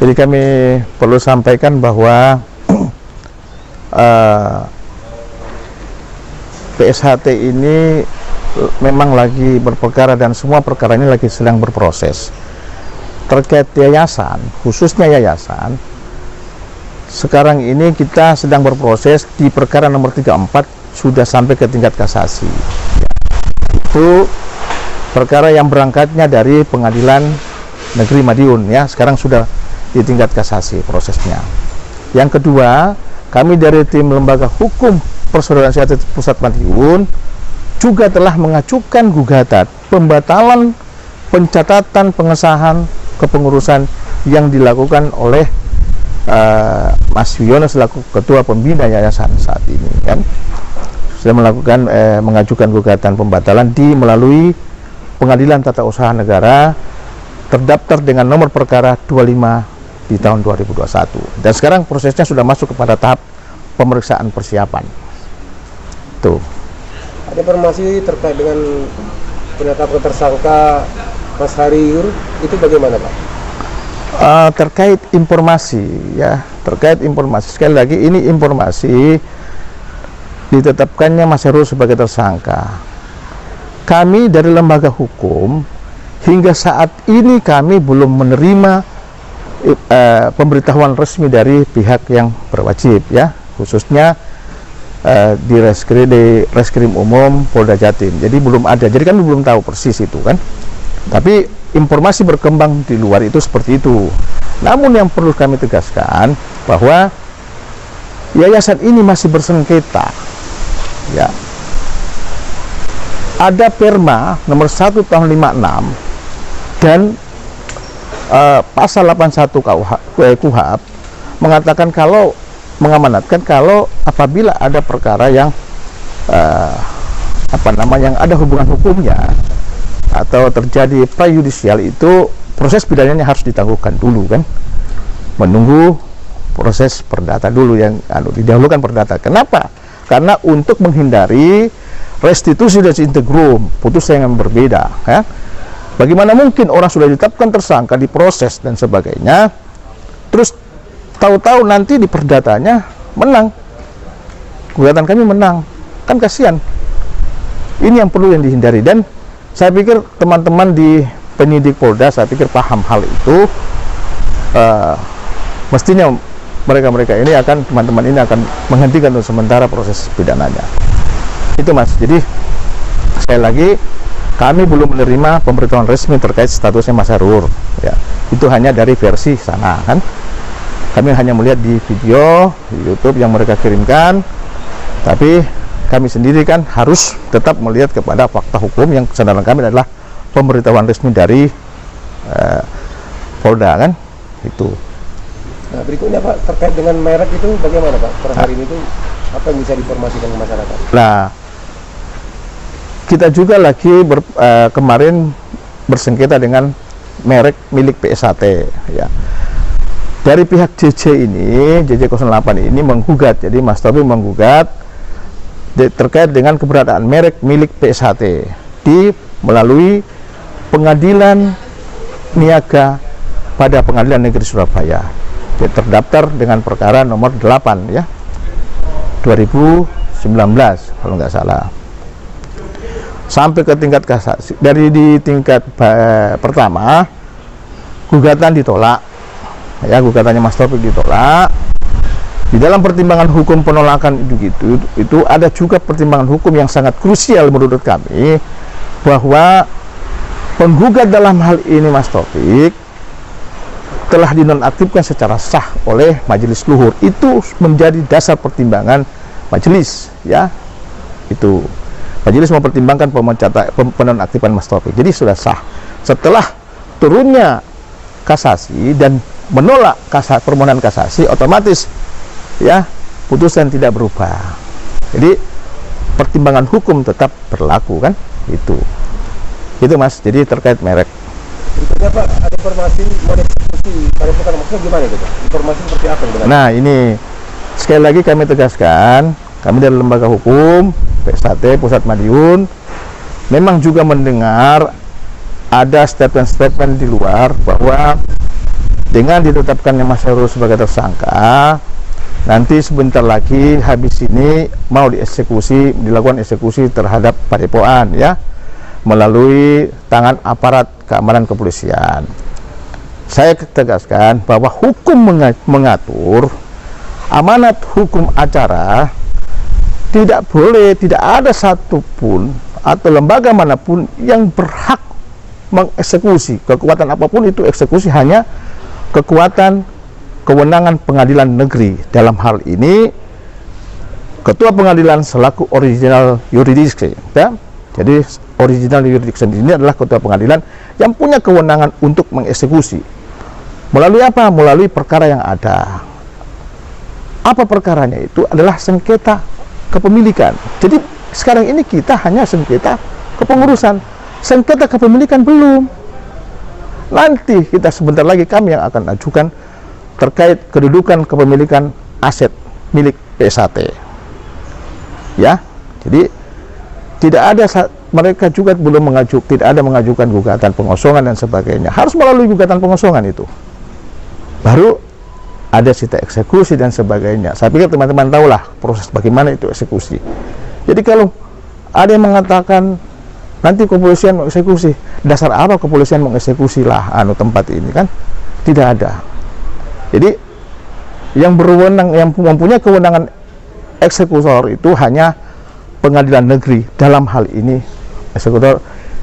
Jadi kami perlu sampaikan bahwa PSHT ini memang lagi berperkara dan semua perkara ini lagi sedang berproses. Terkait yayasan, khususnya yayasan, sekarang ini kita sedang berproses di perkara nomor 34 sudah sampai ke tingkat kasasi. Ya. Itu perkara yang berangkatnya dari Pengadilan Negeri Madiun, ya, sekarang sudah di tingkat kasasi prosesnya. Yang kedua, kami dari tim Lembaga Hukum Persaudaraan Sehat Pusat Madiun juga telah mengajukan gugatan pembatalan pencatatan pengesahan kepengurusan yang dilakukan oleh Mas Wiono selaku Ketua Pembina Yayasan saat ini, kan sudah mengajukan gugatan pembatalan melalui Pengadilan Tata Usaha Negara terdaftar dengan nomor perkara 25 di tahun 2021, dan sekarang prosesnya sudah masuk kepada tahap pemeriksaan persiapan. Tuh. Ada informasi terkait dengan penetapan tersangka Mas Hariur itu bagaimana, Pak? Terkait informasi, ya, terkait informasi, sekali lagi ini informasi ditetapkannya Mas Hariur sebagai tersangka. Kami dari lembaga hukum hingga saat ini kami belum menerima pemberitahuan resmi dari pihak yang berwajib, ya, khususnya di Reskrim Umum Polda Jatim. Jadi belum ada, jadi kan belum tahu persis itu, kan. Tapi informasi berkembang di luar itu seperti itu. Namun yang perlu kami tegaskan bahwa yayasan ini masih bersengketa, ya. Ada Perma nomor 1 tahun 56 dan pasal 81 KUHP mengatakan kalau mengamanatkan kalau apabila ada perkara yang yang ada hubungan hukumnya atau terjadi prejudisial, itu proses pidananya harus ditangguhkan dulu, kan, menunggu proses perdata dulu, yang didahulukan perdata. Kenapa? Karena untuk menghindari restitusi dan integrum, putusan yang berbeda, ya. Bagaimana mungkin orang sudah ditetapkan tersangka, diproses dan sebagainya, terus tahu-tahu nanti di perdatanya menang, gugatan kami menang, kan kasihan. Ini yang perlu yang dihindari, dan saya pikir teman-teman di penyidik Polda saya pikir paham hal itu. Mestinya mereka ini akan, teman-teman ini akan menghentikan untuk sementara proses pidananya. Itu, Mas. Jadi sekali lagi kami belum menerima pemberitahuan resmi terkait statusnya Mas Hariur, ya. Itu hanya dari versi sana, kan. Kami hanya melihat di video di YouTube yang mereka kirimkan, tapi kami sendiri kan harus tetap melihat kepada fakta hukum yang kesadaran kami adalah pemberitahuan resmi dari Polda, kan, itu. Nah, berikutnya, Pak, terkait dengan merek itu bagaimana, Pak? Per hari ini itu apa yang bisa diinformasikan ke masyarakat? Nah, kita juga lagi kemarin bersengketa dengan merek milik PSHT, ya. Dari pihak JJ08 ini menggugat, jadi Mas Taufik menggugat terkait dengan keberadaan merek milik PSHT melalui Pengadilan Niaga pada Pengadilan Negeri Surabaya. Dia terdaftar dengan perkara nomor 8, ya, 2019 kalau nggak salah. Sampai ke tingkat kasasi. Dari di tingkat pertama gugatan ditolak, ya, gugatannya Mas Taufik ditolak. Di dalam pertimbangan hukum penolakan itu ada juga pertimbangan hukum yang sangat krusial menurut kami, bahwa penggugat dalam hal ini Mas Taufik telah dinonaktifkan secara sah oleh Majelis Luhur. Itu menjadi dasar pertimbangan majelis, ya. Itu majelis mempertimbangkan penonaktifan Mas Taufik. Jadi sudah sah. Setelah turunnya kasasi dan menolak permohonan kasasi, otomatis, ya, putusan tidak berubah. Jadi pertimbangan hukum tetap berlaku, kan, itu, Mas. Jadi terkait merek. Berikutnya, Pak, ada informasi monetisasi. Kalau bukan maksudnya gimana itu, Pak? Informasi seperti apa sebenarnya? Nah, ini sekali lagi kami tegaskan, kami dari lembaga hukum PSHT Pusat Madiun memang juga mendengar ada statement-statement di luar bahwa Dengan ditetapkannya Mas Hairul sebagai tersangka, nanti sebentar lagi habis ini mau dilakukan eksekusi terhadap Padepokan ya, melalui tangan aparat keamanan kepolisian. Saya tegaskan bahwa hukum mengatur, amanat hukum acara, tidak boleh, tidak ada satupun atau lembaga manapun yang berhak mengeksekusi kekuatan apapun itu. Eksekusi hanya kekuatan kewenangan pengadilan negeri. Dalam hal ini ketua pengadilan selaku original jurisdiction ya. Jadi original jurisdiction ini adalah ketua pengadilan yang punya kewenangan untuk mengeksekusi. Melalui apa? Melalui perkara yang ada. Apa perkaranya? Itu adalah sengketa kepemilikan. Jadi sekarang ini kita hanya sengketa kepengurusan, sengketa kepemilikan belum. Nanti kita sebentar lagi kami yang akan ajukan terkait kedudukan kepemilikan aset milik PSAT. Ya, jadi tidak ada, mereka juga belum tidak ada mengajukan gugatan pengosongan dan sebagainya. Harus melalui gugatan pengosongan itu, baru ada sita eksekusi dan sebagainya. Saya pikir teman-teman tahulah proses bagaimana itu eksekusi. Jadi kalau ada yang mengatakan nanti kepolisian mengeksekusi, dasar apa kepolisian mengeksekusi lah tempat ini kan? Tidak ada. Jadi yang berwenang, yang mempunyai kewenangan eksekutor itu hanya pengadilan negeri, dalam hal ini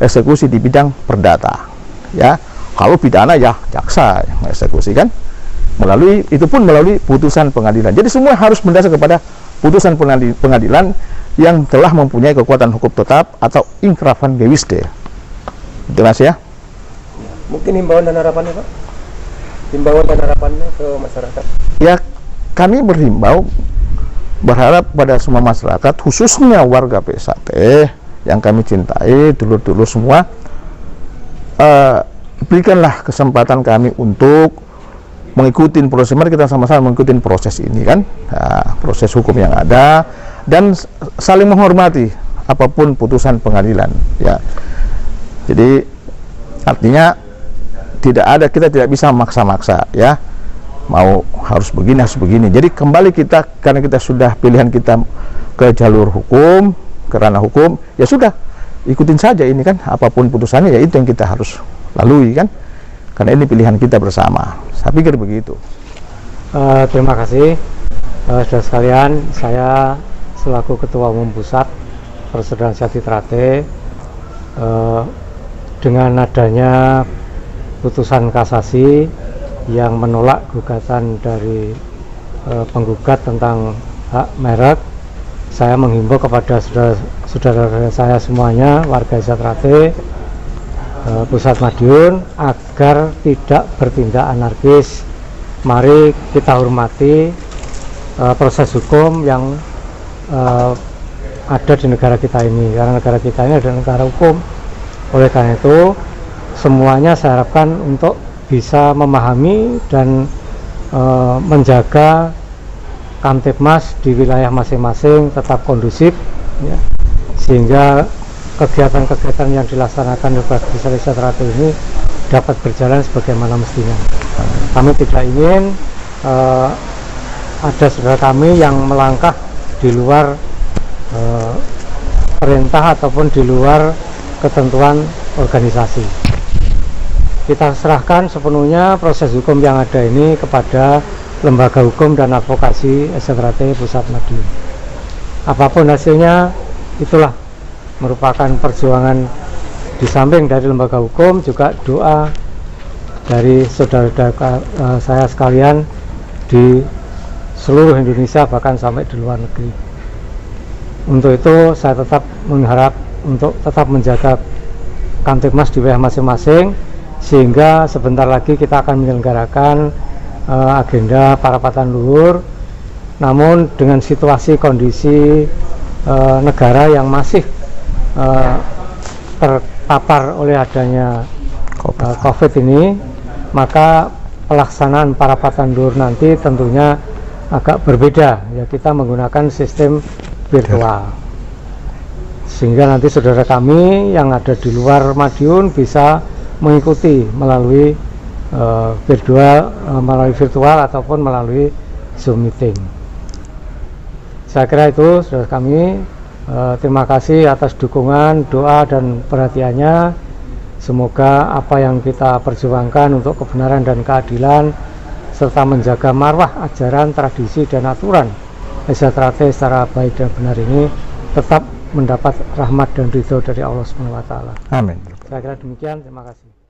eksekusi di bidang perdata ya. Kalau pidana ya jaksa yang mengeksekusi kan, itu pun melalui putusan pengadilan. Jadi semua harus berdasar kepada putusan pengadilan yang telah mempunyai kekuatan hukum tetap atau inkrafan gewisde. Itu Mas ya. Mungkin himbauan dan harapannya Pak, himbauan dan harapannya ke masyarakat. Ya, kami berharap pada semua masyarakat, khususnya warga PSAT yang kami cintai, dulur-dulur semua, berikanlah kesempatan kami untuk mengikuti proses. Mari kita sama-sama mengikuti proses ini kan, proses hukum yang ada, dan saling menghormati apapun putusan pengadilan ya. Jadi artinya kita tidak bisa maksa-maksa ya, mau harus begini harus begini. Jadi kembali kita, karena kita sudah pilihan kita ke jalur hukum, ke ranah hukum, ya sudah ikutin saja ini kan, apapun putusannya ya itu yang kita harus lalui kan, karena ini pilihan kita bersama. Saya pikir begitu. Terima kasih saudara sekalian. Saya selaku Ketua Umum Pusat Persaudaraan Sejati Trate, dengan adanya putusan kasasi yang menolak gugatan dari penggugat tentang hak merek, saya menghimbau kepada saudara-saudara saya semuanya, warga Desa Trate, Pusat Madiun, agar tidak bertindak anarkis. Mari kita hormati proses hukum yang ada di negara kita ini, karena negara kita ini adalah negara hukum. Oleh karena itu semuanya saya harapkan untuk bisa memahami dan menjaga Kamtibmas di wilayah masing-masing tetap kondusif ya, sehingga kegiatan-kegiatan yang dilaksanakan oleh Desa Trate ini dapat berjalan sebagaimana mestinya. Kami tidak ingin ada saudara kami yang melangkah di luar perintah ataupun di luar ketentuan organisasi. Kita serahkan sepenuhnya proses hukum yang ada ini kepada Lembaga Hukum dan Advokasi STRATE Pusat Madiun. Apapun hasilnya, itulah merupakan perjuangan di samping dari lembaga hukum, juga doa dari saudara-saudara saya sekalian di seluruh Indonesia, bahkan sampai di luar negeri. Untuk itu saya tetap mengharap untuk tetap menjaga Kamtibmas di wilayah masing-masing, sehingga sebentar lagi kita akan menyelenggarakan agenda parapatan luhur. Namun dengan situasi kondisi negara yang masih terpapar oleh adanya COVID ini, maka pelaksanaan parapatan luhur nanti tentunya agak berbeda ya, kita menggunakan sistem virtual, sehingga nanti saudara kami yang ada di luar Madiun bisa mengikuti melalui melalui virtual ataupun melalui Zoom meeting. Saya kira itu saudara kami. Terima kasih atas dukungan, doa, dan perhatiannya. Semoga apa yang kita perjuangkan untuk kebenaran dan keadilan serta menjaga marwah ajaran, tradisi, dan aturan SHTRATE secara baik dan benar ini tetap mendapat rahmat dan ridho dari Allah SWT. Amin. Saya kira demikian, terima kasih.